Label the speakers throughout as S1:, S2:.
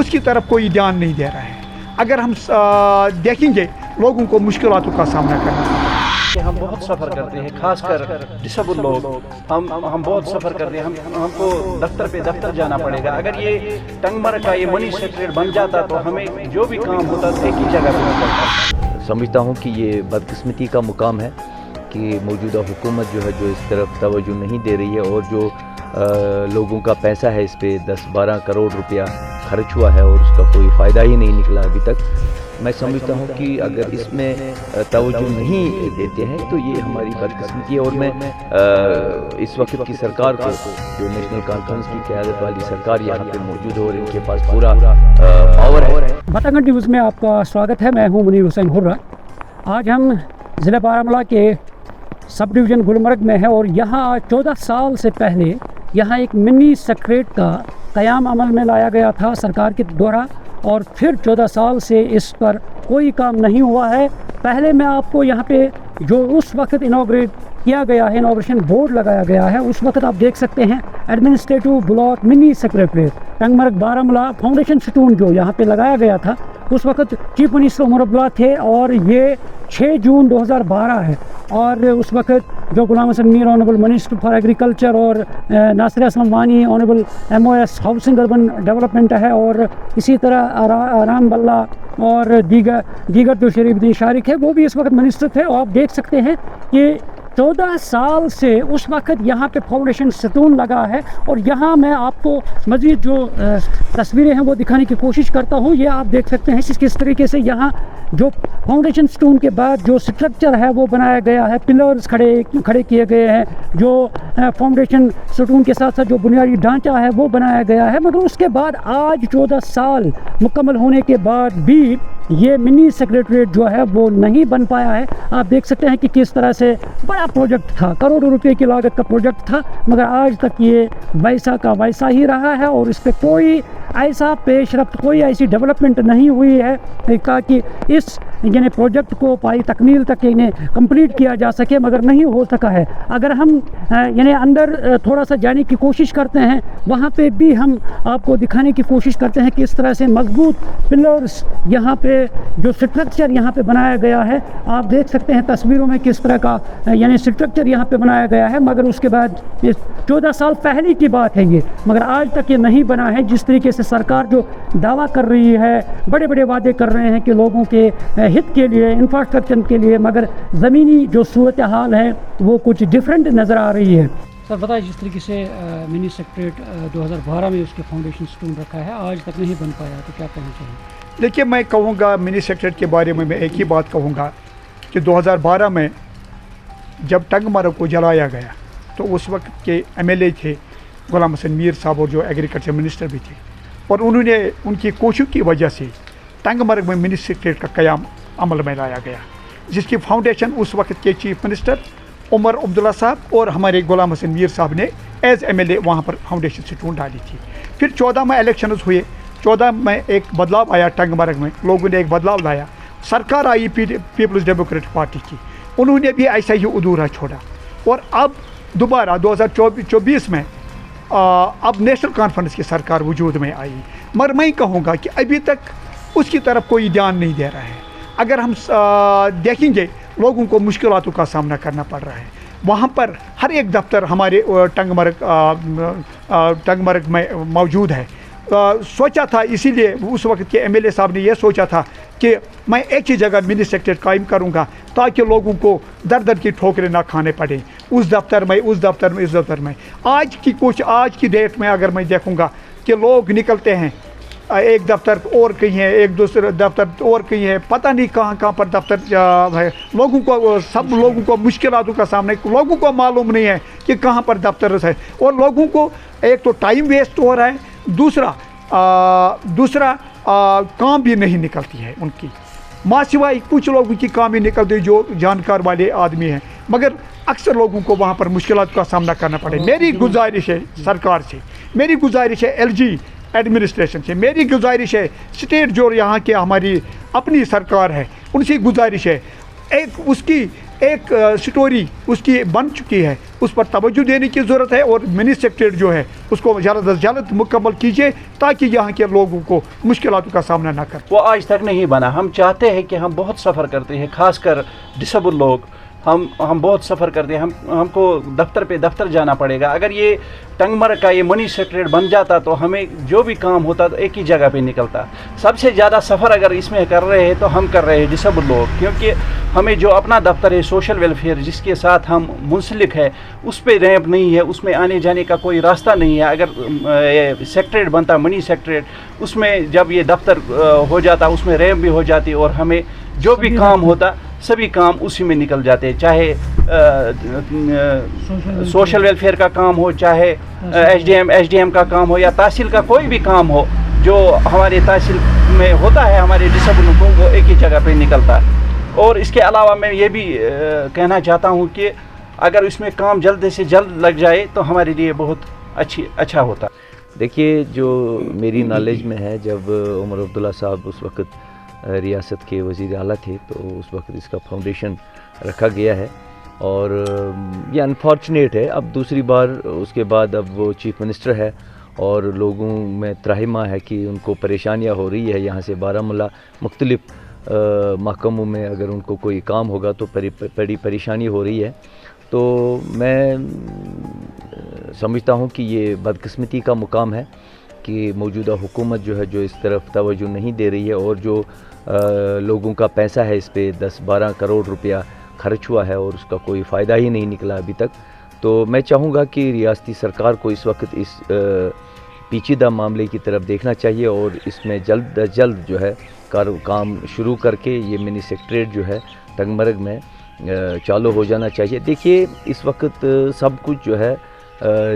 S1: उसकी तरफ कोई ध्यान नहीं दे रहा है। अगर हम देखेंगे लोगों को मुश्किलातों का सामना करना पड़ता है।
S2: हम बहुत सफ़र करते हैं, खासकर डिसेबल लोग हम बहुत सफ़र करते हैं। हमको दफ्तर जाना पड़ेगा। अगर ये टंगमर्ग का ये मनी सेक्रेटरी बन जाता तो हमें जो भी काम होता था एक ही जगह पर होता।
S3: समझता हूँ कि ये बदकिस्मती का मुकाम है कि मौजूदा हुकूमत जो है जो इस तरफ तवज्जो नहीं दे रही है, और जो लोगों का पैसा है इस पे 10-12 करोड़ रुपया खर्च हुआ है और उसका कोई फ़ायदा ही नहीं निकला अभी तक। मैं समझता हूँ कि अगर इसमें तवज्जो नहीं देते हैं तो ये हमारी बदकिस्मती है। और मैं इस वक्त की सरकार को, जो नेशनल कॉन्फ्रेंस की क़यादत वाली सरकार यहाँ पे मौजूद है और इनके पास पूरा पावर है।
S4: बतागढ़ न्यूज़ में आपका स्वागत है। मैं हूँ मुनीर हुसैन हुर्रा। आज हम ज़िला बारामूला के सब डिवीज़न गुलमर्ग में है और यहाँ 14 साल से पहले यहाँ एक मिनी सेक्रेट का क़याम अमल में लाया गया था सरकार के द्वारा, और फिर 14 साल से इस पर कोई काम नहीं हुआ है। पहले मैं आपको यहाँ पे जो उस वक्त इनॉग्रेट किया गया है, इनॉग्रेशन बोर्ड लगाया गया है, उस वक्त आप देख सकते हैं administrative block mini secretariat Tangmarg Baramulla foundation stone जो यहाँ पे लगाया गया था, उस वक्त चीफ मिनिस्टर उमर अब्दुल्ला थे और ये 6 जून 2012 है। और उस वक्त जो Ghulam Hasan Mir honourable minister for agriculture और Nasir Aslam Wani honourable MOS housing urban development है, और इसी तरह राम बल्ला और दीगर जो शरीफ शारिक है वो भी इस वक्त मिनिस्टर थे। और आप देख सकते हैं कि 14 साल से उस वक्त यहाँ पे फाउंडेशन स्टोन लगा है। और यहाँ मैं आपको मज़ीद जो तस्वीरें हैं वो दिखाने की कोशिश करता हूँ। ये आप देख सकते हैं किस तरीके से यहाँ जो फाउंडेशन स्टोन के बाद जो स्ट्रक्चर है वो बनाया गया है, पिलर्स खड़े किए गए हैं, जो फाउंडेशन स्टोन के साथ साथ जो बुनियादी ढांचा है वो बनाया गया है। मगर उसके बाद आज 14 साल मुकम्मल होने के बाद भी ये मिनी सेक्रेटरीट जो है वो नहीं बन पाया है। आप देख सकते हैं कि किस तरह से बड़ा प्रोजेक्ट था, करोड़ों रुपए की लागत का प्रोजेक्ट था, मगर आज तक ये वैसा का वैसा ही रहा है और इस पर कोई ऐसा पेशरफ्त, कोई ऐसी डेवलपमेंट नहीं हुई है कि इस यानी प्रोजेक्ट को पाई तकमील तक इन्हें कंप्लीट किया जा सके, मगर नहीं हो सका है। अगर हम यानी अंदर थोड़ा सा जाने की कोशिश करते हैं, वहाँ पे भी हम आपको दिखाने की कोशिश करते हैं कि इस तरह से मजबूत पिलर्स यहाँ पे जो स्ट्रक्चर यहाँ पे बनाया गया है, आप देख सकते हैं तस्वीरों में किस तरह का यानी स्ट्रक्चर यहाँ पे बनाया गया है। मगर उसके बाद 14 साल पहले की बात है ये, मगर आज तक ये नहीं बना है। जिस तरीके से सरकार जो दावा कर रही है, बड़े बड़े वादे कर रहे हैं कि लोगों के हित के लिए, इंफ्रास्ट्रक्चर के लिए, मगर ज़मीनी जो सूरत हाल है वो कुछ डिफरेंट नज़र आ रही है। सर बताइए, जिस तरीके से मिनी सेक्रेटरीट 2012 में उसके फाउंडेशन स्टोन रखा है, आज तक नहीं बन पाया, तो क्या कहना चाहिए?
S1: देखिए, मैं कहूँगा मिनी सेक्रेटरीट के बारे में मैं एक ही बात कहूँगा कि 2012 में जब टंगमर्ग को जलाया गया तो उस वक्त के MLA थे गुलाम हसन मीर साहब और जो एग्रीकल्चर मिनिस्टर भी थे, और उन्होंने उनकी कोशिश की वजह से टंगमर्ग में मिनी सेक्रेटरीट का क़याम अमल में लाया गया, जिसकी फाउंडेशन उस वक्त के चीफ मिनिस्टर उमर अब्दुल्ला साहब और हमारे गुलाम हसन मीर साहब ने एज MLA वहाँ पर फाउंडेशन स्टोन डाली थी। फिर 14 में इलेक्शन हुए, 14 में एक बदलाव आया टंगमर्ग में, लोगों ने एक बदलाव लाया, सरकार आई पीपल्स डेमोक्रेटिक पार्टी की, उन्होंने भी ऐसा ही अधूरा छोड़ा। और अब दोबारा 2024 में अब नेशनल कॉन्फ्रेंस की सरकार वजूद में आई, मगर मैं कहूँगा कि अभी तक उसकी तरफ कोई ध्यान नहीं दे रहा है। अगर हम देखेंगे लोगों को मुश्किलातों का सामना करना पड़ रहा है। वहाँ पर हर एक दफ्तर हमारे टंगमर्ग में मौजूद है। सोचा था, इसीलिए उस वक्त के MLA साहब ने यह सोचा था कि मैं एक ही जगह मिनी सेक्रेटरीट कायम करूँगा ताकि लोगों को दर दर की ठोकरें ना खाने पड़े, उस दफ्तर में, इस दफ्तर में। आज की डेट में अगर मैं देखूँगा कि लोग निकलते हैं, एक दफ्तर और कहीं है, एक दूसरे दफ्तर और कहीं है, पता नहीं कहाँ पर दफ्तर है। सब लोगों को मुश्किलातों का सामना, लोगों को मालूम नहीं है कि कहाँ पर दफ्तर है, और लोगों को एक तो टाइम वेस्ट हो रहा है, दूसरा काम भी नहीं निकलती है उनकी, माँ सिवाय कुछ लोगों की काम ही निकलती जो जानकार वाले आदमी हैं, मगर अक्सर लोगों को वहाँ पर मुश्किलात का सामना करना पड़े। मेरी गुजारिश है सरकार से, मेरी गुजारिश है LG एडमिनिस्ट्रेशन से, मेरी गुजारिश है स्टेट जो यहाँ के हमारी अपनी सरकार है उनसे गुजारिश है, एक उसकी एक स्टोरी उसकी बन चुकी है, उस पर तवज्जो देने की ज़रूरत है और मिनी सेक्रेटरीट जो है उसको जल्द अज जल्द मुकम्मल कीजिए ताकि यहाँ के लोगों को मुश्किलातों का सामना ना कर।
S2: वो आज तक नहीं बना। हम चाहते हैं कि हम बहुत सफ़र करते हैं, खासकर डिसेबल लोग, हम बहुत सफ़र करते हैं, हमको दफ्तर पे दफ्तर जाना पड़ेगा। अगर ये टंगमर्ग का ये मनी सेक्रेटरीट बन जाता तो हमें जो भी काम होता तो एक ही जगह पे निकलता। सबसे ज़्यादा सफ़र अगर इसमें कर रहे हैं तो हम कर रहे हैं डिसेबल लोग, क्योंकि हमें जो अपना दफ्तर है सोशल वेलफेयर जिसके साथ हम मुंसलिक है उस पर रैंप नहीं है, उसमें आने जाने का कोई रास्ता नहीं है। अगर सेक्रेटरीट बनता मनी सेक्रेटरीट, उसमें जब ये दफ्तर हो जाता उसमें रैंप भी हो जाती और हमें जो भी काम होता सभी काम उसी में निकल जाते, चाहे सोशल वेलफेयर का काम हो, चाहे एसडीएम का काम हो या तहसील का कोई भी काम हो जो हमारे तहसील में होता है हमारे डिसेबल को, वो एक ही जगह पे निकलता है। और इसके अलावा मैं ये भी कहना चाहता हूँ कि अगर इसमें काम जल्द से जल्द लग जाए तो हमारे लिए बहुत अच्छा होता।
S3: देखिए, जो मेरी नॉलेज में है, जब उमर अब्दुल्ला साहब उस वक्त रियासत के वज़ीर आला थे तो उस वक्त इसका फाउंडेशन रखा गया है और ये अनफॉर्चुनेट है। अब दूसरी बार उसके बाद अब वो चीफ़ मिनिस्टर है और लोगों में त्राहिमा है कि उनको परेशानियां हो रही है। यहाँ से बारामूला मुख्तलिफ़ महकमों में अगर उनको कोई काम होगा तो बड़ी परेशानी हो रही है। तो मैं समझता हूँ कि ये बदकिस्मती का मुकाम है कि मौजूदा हुकूमत जो है जो इस तरफ तवज्जो नहीं दे रही है और जो लोगों का पैसा है इस पे 10-12 करोड़ रुपया खर्च हुआ है और उसका कोई फ़ायदा ही नहीं निकला अभी तक। तो मैं चाहूँगा कि रियासती सरकार को इस वक्त इस पेचीदा मामले की तरफ देखना चाहिए और इसमें जल्द अज जल्द जो है काम शुरू करके ये मिनी सेक्रेटरीट जो है टंगमर्ग में चालू हो जाना चाहिए। देखिए, इस वक्त सब कुछ जो है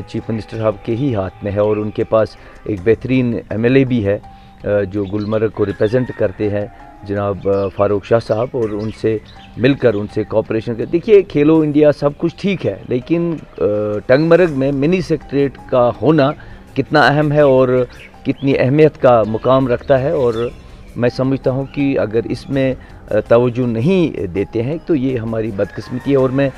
S3: चीफ मिनिस्टर साहब के ही हाथ में है और उनके पास एक बेहतरीन एमएलए भी है जो गुलमर्ग को रिप्रेजेंट करते हैं, जनाब फ़ारूक शाह साहब, और उनसे मिलकर उनसे कोऑपरेशन कर। देखिए, खेलो इंडिया सब कुछ ठीक है, लेकिन टंगमर्ग में मिनी सेक्रेटरीट का होना कितना अहम है और कितनी अहमियत का मुकाम रखता है, और मैं समझता हूँ कि अगर इसमें तवज्जो नहीं देते हैं तो ये हमारी बदकिस्मती है। और मैं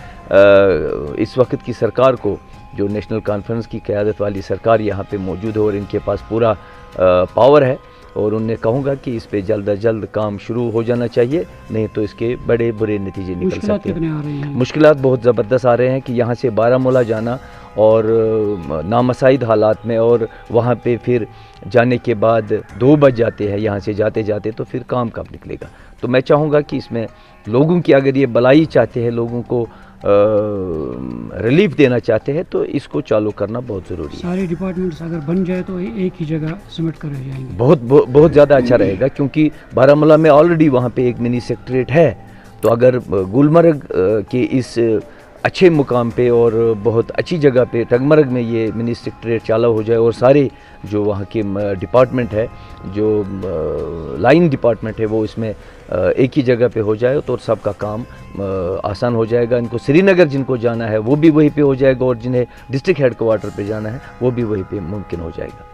S3: इस वक्त की सरकार को, जो नेशनल कॉन्फ्रेंस की क़यादत वाली सरकार यहाँ पे मौजूद है और इनके पास पूरा पावर है, और उन्हें कहूँगा कि इस पे जल्द अज जल्द काम शुरू हो जाना चाहिए, नहीं तो इसके बड़े बुरे नतीजे निकल सकते हैं। मुश्किलात बहुत ज़बरदस्त आ रहे हैं कि यहाँ से बारामूला जाना और नामसाइद हालात में, और वहाँ पे फिर जाने के बाद 2 बज जाते हैं यहाँ से जाते जाते, तो फिर काम कब निकलेगा। तो मैं चाहूँगा कि इसमें लोगों की, अगर ये भलाई चाहते हैं, लोगों को रिलीफ देना चाहते हैं, तो इसको चालू करना बहुत ज़रूरी है।
S4: सारे डिपार्टमेंट्स अगर बन जाए तो एक ही जगह सिमट कर रह जाएंगे,
S3: बहुत ज़्यादा अच्छा रहेगा, क्योंकि बारामूला में ऑलरेडी वहाँ पे एक मिनी सेक्रेटरीट है। तो अगर गुलमर्ग के इस अच्छे मुकाम पे और बहुत अच्छी जगह पे टंगमर्ग में ये मिनी सेक्रेटरीट चालू हो जाए और सारे जो वहाँ के डिपार्टमेंट है, जो लाइन डिपार्टमेंट है, वो इसमें एक ही जगह पे हो जाए तो सबका काम आसान हो जाएगा। इनको श्रीनगर जिनको जाना है वो भी वहीं पे हो जाएगा और जिन्हें डिस्ट्रिक्ट हेडक्वार्टर पे जाना है वो भी वहीं पे मुमकिन हो जाएगा।